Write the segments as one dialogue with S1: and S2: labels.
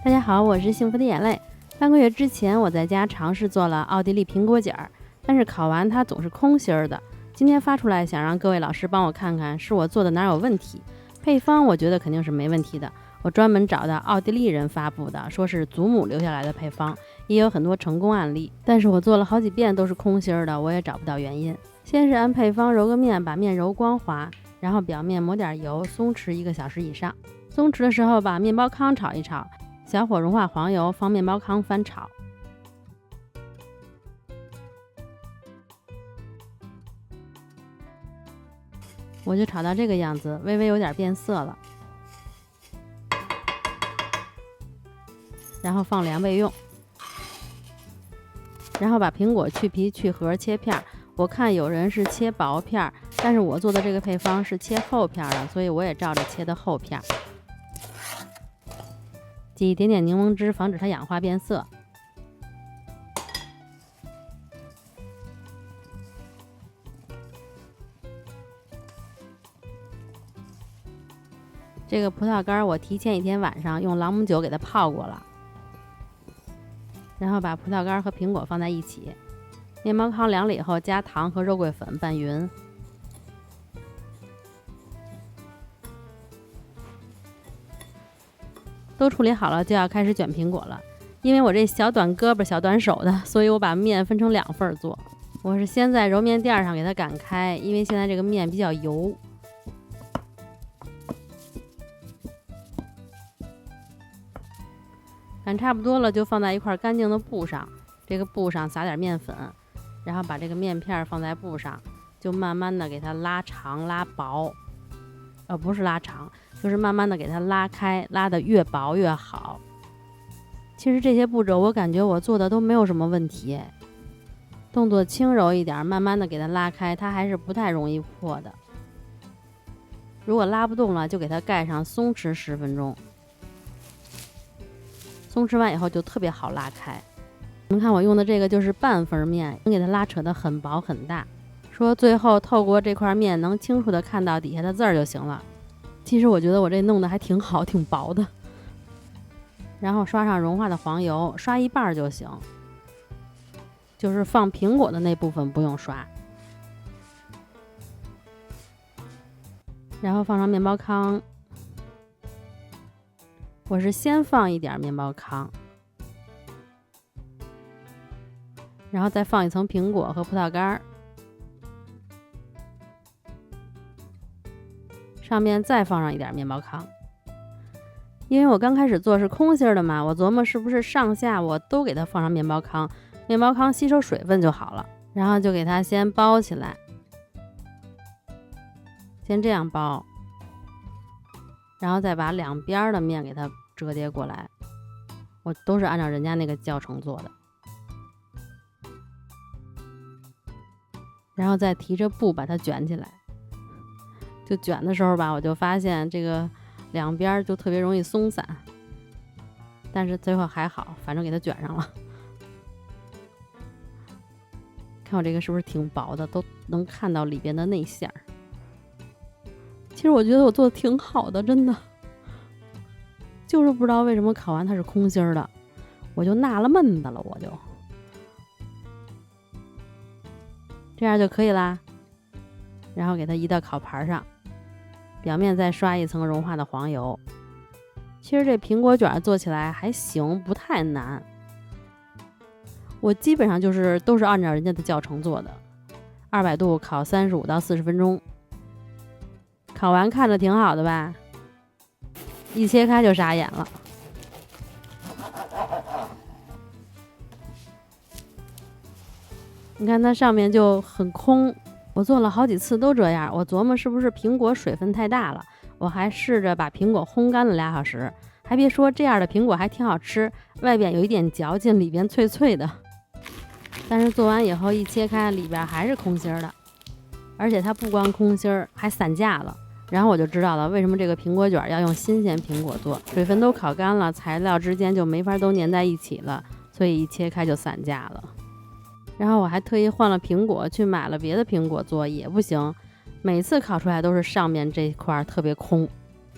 S1: 大家好，我是幸福的眼泪。半个月之前，我在家尝试做了奥地利苹果卷儿，但是烤完它总是空心儿的。今天发出来，想让各位老师帮我看看是我做的哪有问题。配方我觉得肯定是没问题的，我专门找到奥地利人发布的，说是祖母留下来的配方，也有很多成功案例。但是我做了好几遍都是空心儿的，我也找不到原因。先是按配方揉个面，把面揉光滑，然后表面抹点油，松弛1个小时以上。松弛的时候把面包糠炒一炒，小火融化黄油，放面包糠翻炒。我就炒到这个样子，微微有点变色了，然后放凉备用。然后把苹果去皮去核切片，我看有人是切薄片，但是我做的这个配方是切厚片的，所以我也照着切的厚片。挤一点点柠檬汁，防止它氧化变色。这个葡萄干我提前1天晚上用朗姆酒给它泡过了，然后把葡萄干和苹果放在一起，面包糠凉了以后加糖和肉桂粉拌匀。都处理好了，就要开始卷苹果了。因为我这小短胳膊小短手的，所以我把面分成2份做。我是先在揉面垫上给它擀开，因为现在这个面比较油。擀差不多了，就放在一块干净的布上，这个布上撒点面粉，然后把这个面片放在布上，就慢慢的给它拉长拉薄，不是拉长，就是慢慢的给它拉开，拉得越薄越好。其实这些步骤我感觉我做的都没有什么问题，动作轻柔一点，慢慢的给它拉开，它还是不太容易破的。如果拉不动了，就给它盖上，松弛10分钟。松弛完以后就特别好拉开。你们看我用的这个就是半份面，能给它拉扯得很薄很大，说最后透过这块面能清楚的看到底下的字儿就行了。其实我觉得我这弄得还挺好，挺薄的。然后刷上融化的黄油，刷一半就行，就是放苹果的那部分不用刷。然后放上面包糠，我是先放一点面包糠，然后再放一层苹果和葡萄干，上面再放上一点面包糠。因为我刚开始做是空心的嘛，我琢磨是不是上下我都给它放上面包糠，面包糠吸收水分就好了。然后就给它先包起来，先这样包，然后再把两边的面给它折叠过来，我都是按照人家那个教程做的。然后再提着布把它卷起来，就卷的时候吧，我就发现这个两边就特别容易松散，但是最后还好，反正给它卷上了。看我这个是不是挺薄的，都能看到里边的内馅儿。其实我觉得我做的挺好的，真的，就是不知道为什么烤完它是空心的，我就纳了闷子了，我就这样就可以啦。然后给它移到烤盘上，表面再刷一层融化的黄油。其实这苹果卷做起来还行，不太难。我基本上都是按照人家的教程做的，200度烤35到40分钟。烤完看着挺好的吧，一切开就傻眼了。你看它上面就很空，我做了好几次都这样，我琢磨是不是苹果水分太大了，我还试着把苹果烘干了2小时，还别说这样的苹果还挺好吃，外边有一点嚼劲，里边脆脆的。但是做完以后一切开，里边还是空心的，而且它不光空心，还散架了。然后我就知道了为什么这个苹果卷要用新鲜苹果做，水分都烤干了，材料之间就没法都粘在一起了，所以一切开就散架了。然后我还特意换了苹果，去买了别的苹果做，也不行，每次烤出来都是上面这块特别空。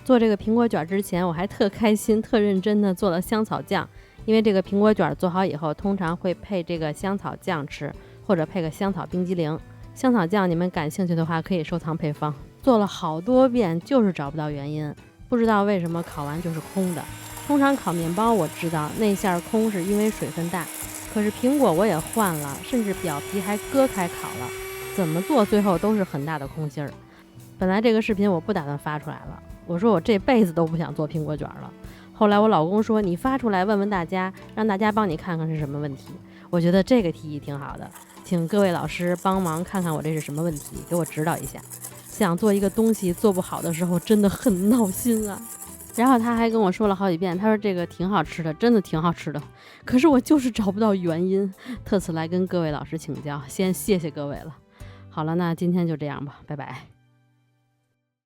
S1: 做这个苹果卷之前，我还特开心、特认真的做了香草酱，因为这个苹果卷做好以后，通常会配这个香草酱吃，或者配个香草冰激凌。香草酱你们感兴趣的话，可以收藏配方。做了好多遍，就是找不到原因，不知道为什么烤完就是空的。通常烤面包我知道内馅空是因为水分大，可是苹果我也换了，甚至表皮还割开烤了，怎么做最后都是很大的空心儿。本来这个视频我不打算发出来了，我说我这辈子都不想做苹果卷了。后来我老公说你发出来问问大家，让大家帮你看看是什么问题。我觉得这个提议挺好的，请各位老师帮忙看看我这是什么问题，给我指导一下。想做一个东西做不好的时候真的很闹心啊。然后他还跟我说了好几遍，他说这个挺好吃的，真的挺好吃的，可是我就是找不到原因，特此来跟各位老师请教，先谢谢各位了。好了，那今天就这样吧，拜拜。